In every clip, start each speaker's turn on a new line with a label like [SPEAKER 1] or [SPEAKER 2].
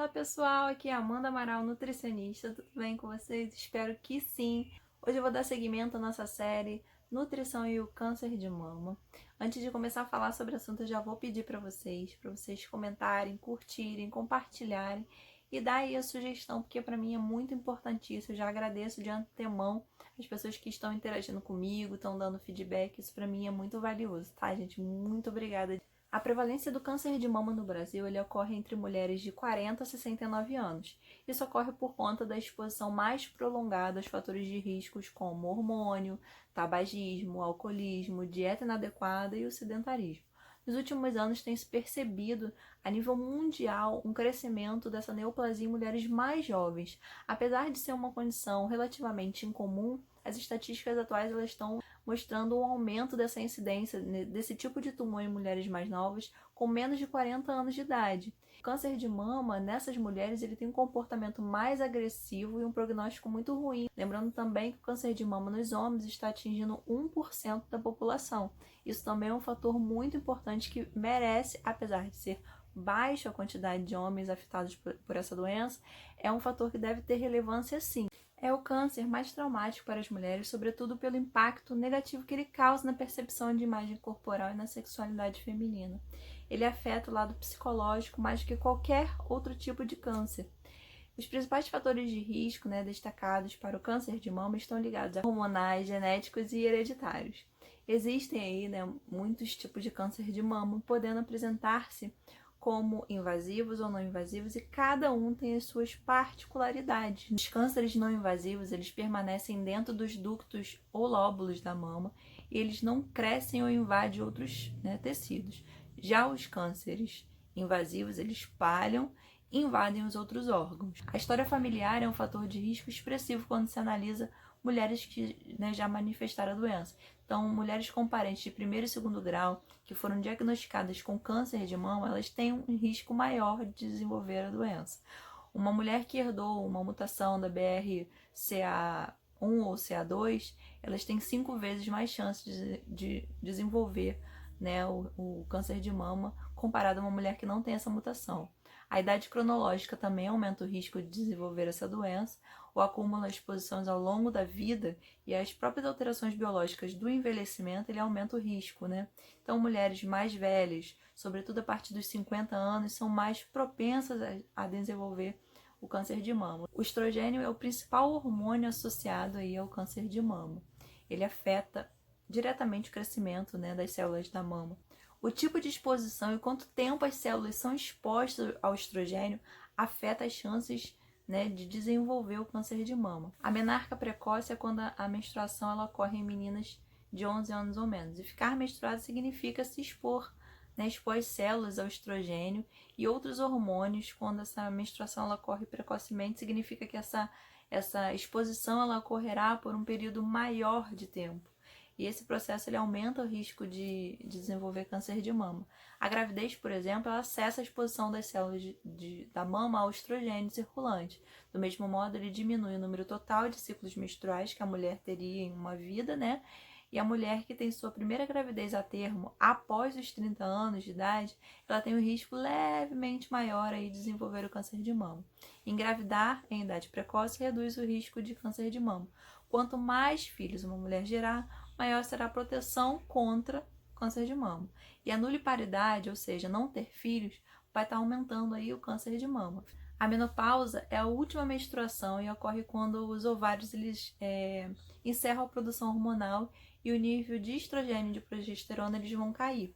[SPEAKER 1] Fala pessoal, aqui é a Amanda Amaral, nutricionista. Tudo bem com vocês? Espero que sim. Hoje eu vou dar seguimento à nossa série Nutrição e o Câncer de Mama. Antes de começar a falar sobre o assunto, eu já vou pedir para vocês comentarem, curtirem, compartilharem e dar aí a sugestão, porque para mim é muito importantíssimo. Eu já agradeço de antemão as pessoas que estão interagindo comigo, estão dando feedback. Isso para mim é muito valioso, tá, gente? Muito obrigada. A prevalência do câncer de mama no Brasil ele ocorre entre mulheres de 40 a 69 anos. Isso ocorre por conta da exposição mais prolongada aos fatores de riscos como hormônio, tabagismo, alcoolismo, dieta inadequada e o sedentarismo. Nos últimos anos tem-se percebido, a nível mundial, um crescimento dessa neoplasia em mulheres mais jovens. Apesar de ser uma condição relativamente incomum, as estatísticas atuais elas estão mostrando um aumento dessa incidência, desse tipo de tumor em mulheres mais novas, com menos de 40 anos de idade. O câncer de mama, nessas mulheres, ele tem um comportamento mais agressivo e um prognóstico muito ruim. Lembrando também que o câncer de mama nos homens está atingindo 1% da população. Isso também é um fator muito importante que merece, apesar de ser baixa a quantidade de homens afetados por essa doença, é um fator que deve ter relevância sim. É o câncer mais traumático para as mulheres, sobretudo pelo impacto negativo que ele causa na percepção de imagem corporal e na sexualidade feminina. Ele afeta o lado psicológico mais do que qualquer outro tipo de câncer. Os principais fatores de risco, destacados para o câncer de mama estão ligados a hormonais, genéticos e hereditários. Existem aí, muitos tipos de câncer de mama, podendo apresentar-se como invasivos ou não invasivos, e cada um tem as suas particularidades. Os cânceres não invasivos, eles permanecem dentro dos ductos ou lóbulos da mama e eles não crescem ou invadem outros tecidos. Já os cânceres invasivos, eles espalham e invadem os outros órgãos. A história familiar é um fator de risco expressivo quando se analisa mulheres que já manifestaram a doença. Então, mulheres com parentes de primeiro e segundo grau que foram diagnosticadas com câncer de mama, elas têm um risco maior de desenvolver a doença. Uma mulher que herdou uma mutação da BRCA1 ou CA2, elas têm 5 vezes mais chances de desenvolver o câncer de mama comparado a uma mulher que não tem essa mutação. A idade cronológica também aumenta o risco de desenvolver essa doença. O acúmulo de exposições ao longo da vida e as próprias alterações biológicas do envelhecimento, ele aumenta o risco, Então, mulheres mais velhas, sobretudo a partir dos 50 anos, são mais propensas a desenvolver o câncer de mama. O estrogênio é o principal hormônio associado aí ao câncer de mama. Ele afeta diretamente o crescimento das células da mama. O tipo de exposição e quanto tempo as células são expostas ao estrogênio afeta as chances de desenvolver o câncer de mama. A menarca precoce é quando a menstruação ela ocorre em meninas de 11 anos ou menos. E ficar menstruada significa se expor, expor as células ao estrogênio e outros hormônios. Quando essa menstruação ela ocorre precocemente, significa que essa exposição ela ocorrerá por um período maior de tempo. E esse processo ele aumenta o risco de desenvolver câncer de mama. A gravidez, por exemplo, ela cessa a exposição das células da mama ao estrogênio circulante. Do mesmo modo, ele diminui o número total de ciclos menstruais que a mulher teria em uma vida, E a mulher que tem sua primeira gravidez a termo após os 30 anos de idade, ela tem um risco levemente maior aí de desenvolver o câncer de mama. Engravidar em idade precoce reduz o risco de câncer de mama. Quanto mais filhos uma mulher gerar, maior será a proteção contra câncer de mama. E a nuliparidade, ou seja, não ter filhos, vai estar aumentando aí o câncer de mama. A menopausa é a última menstruação e ocorre quando os ovários encerram a produção hormonal e o nível de estrogênio e de progesterona eles vão cair. .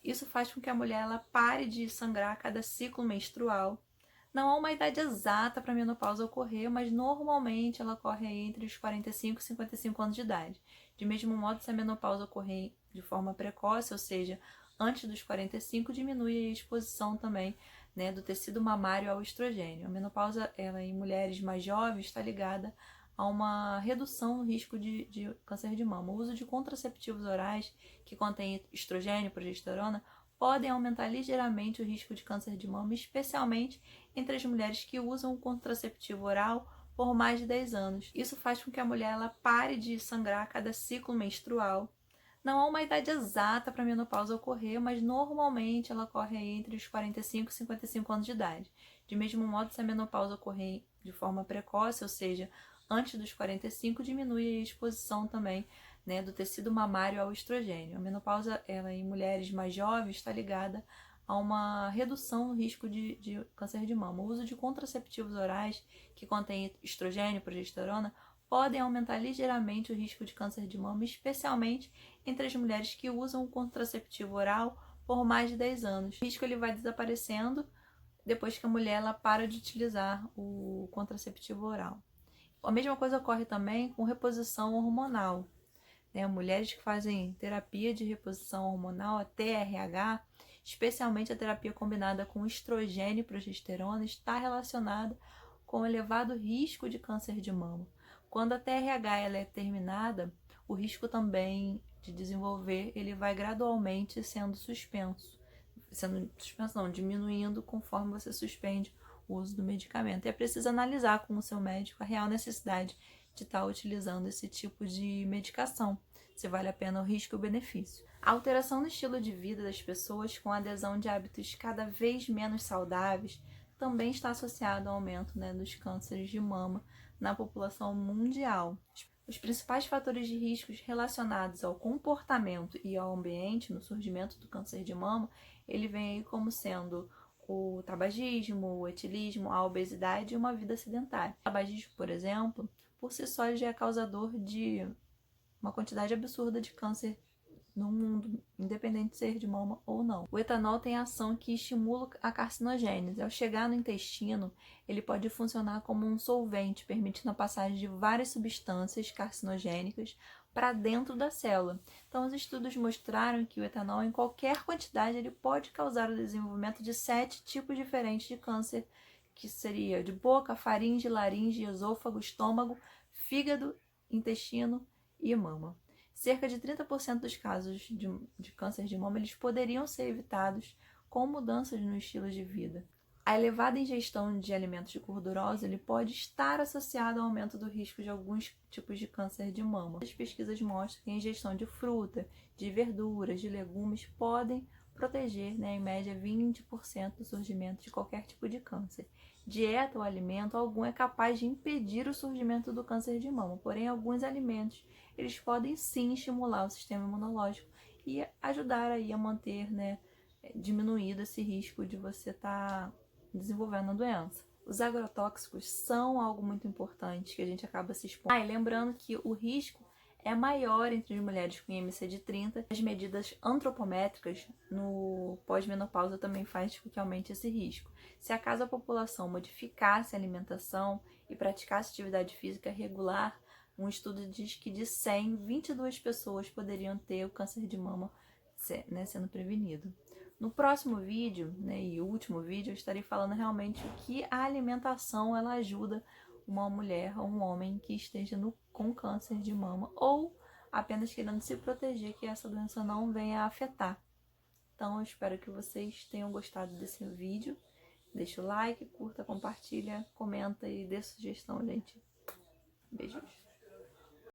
[SPEAKER 1] Isso faz com que a mulher ela pare de sangrar a cada ciclo menstrual. Não há uma idade exata para a menopausa ocorrer, mas normalmente ela ocorre aí entre os 45 e 55 anos de idade. De mesmo modo, se a menopausa ocorrer de forma precoce, ou seja, antes dos 45, diminui a exposição também do tecido mamário ao estrogênio. A menopausa ela, em mulheres mais jovens está ligada a uma redução no risco de câncer de mama. O uso de contraceptivos orais que contêm estrogênio e progesterona podem aumentar ligeiramente o risco de câncer de mama, especialmente entre as mulheres que usam o contraceptivo oral por mais de 10 anos. Isso faz com que a mulher ela pare de sangrar a cada ciclo menstrual. Não há uma idade exata para a menopausa ocorrer, mas normalmente ela ocorre aí entre os 45 e 55 anos de idade. De mesmo modo, se a menopausa ocorrer de forma precoce, ou seja, antes dos 45, diminui a exposição também, né, do tecido mamário ao estrogênio. A menopausa, ela em mulheres mais jovens está ligada a uma redução no risco de câncer de mama. O uso de contraceptivos orais que contêm estrogênio e progesterona podem aumentar ligeiramente o risco de câncer de mama, especialmente entre as mulheres que usam o contraceptivo oral por mais de 10 anos. O risco ele vai desaparecendo depois que a mulher ela para de utilizar o contraceptivo oral. A mesma coisa ocorre também com reposição hormonal. Né? Mulheres que fazem terapia de reposição hormonal, a TRH, especialmente a terapia combinada com estrogênio e progesterona, está relacionada com elevado risco de câncer de mama. Quando a TRH ela é terminada, o risco também de desenvolver ele vai gradualmente sendo suspenso. Diminuindo conforme você suspende o uso do medicamento. E é preciso analisar com o seu médico a real necessidade de estar utilizando esse tipo de medicação, se vale a pena o risco e o benefício. A alteração no estilo de vida das pessoas com a adesão de hábitos cada vez menos saudáveis também está associado ao aumento, né, dos cânceres de mama na população mundial. Os principais fatores de riscos relacionados ao comportamento e ao ambiente no surgimento do câncer de mama, ele vem aí como sendo o tabagismo, o etilismo, a obesidade e uma vida sedentária. O tabagismo, por exemplo, por si só já é causador de uma quantidade absurda de câncer no mundo, independente de ser de mama ou não. O etanol tem ação que estimula a carcinogênese. Ao chegar no intestino, ele pode funcionar como um solvente, permitindo a passagem de várias substâncias carcinogênicas para dentro da célula. Então, os estudos mostraram que o etanol, em qualquer quantidade, ele pode causar o desenvolvimento de 7 tipos diferentes de câncer, que seria de boca, faringe, laringe, esôfago, estômago, fígado, intestino e mama. Cerca de 30% dos casos de câncer de mama eles poderiam ser evitados com mudanças no estilo de vida. A elevada ingestão de alimentos gordurosos ele pode estar associado ao aumento do risco de alguns tipos de câncer de mama. As pesquisas mostram que a ingestão de fruta, de verduras, de legumes podem proteger, né, em média 20% do surgimento de qualquer tipo de câncer. Dieta ou alimento algum é capaz de impedir o surgimento do câncer de mama, porém alguns alimentos eles podem sim estimular o sistema imunológico e ajudar aí a manter, né, diminuído esse risco de você estar desenvolvendo a doença. Os agrotóxicos são algo muito importante que a gente acaba se expondo. E lembrando que o risco é maior entre as mulheres com IMC de 30. As medidas antropométricas no pós-menopausa também faz com que aumente esse risco. Se acaso a população modificasse a alimentação e praticasse atividade física regular, um estudo diz que de 100, 22 pessoas poderiam ter o câncer de mama, né, sendo prevenido. No próximo vídeo, né, e último vídeo, eu estarei falando realmente o que a alimentação ela ajuda uma mulher ou um homem que esteja com câncer de mama ou apenas querendo se proteger que essa doença não venha a afetar. Então, eu espero que vocês tenham gostado desse vídeo. Deixa o like, curta, compartilha, comenta e dê sugestão, gente. Beijos.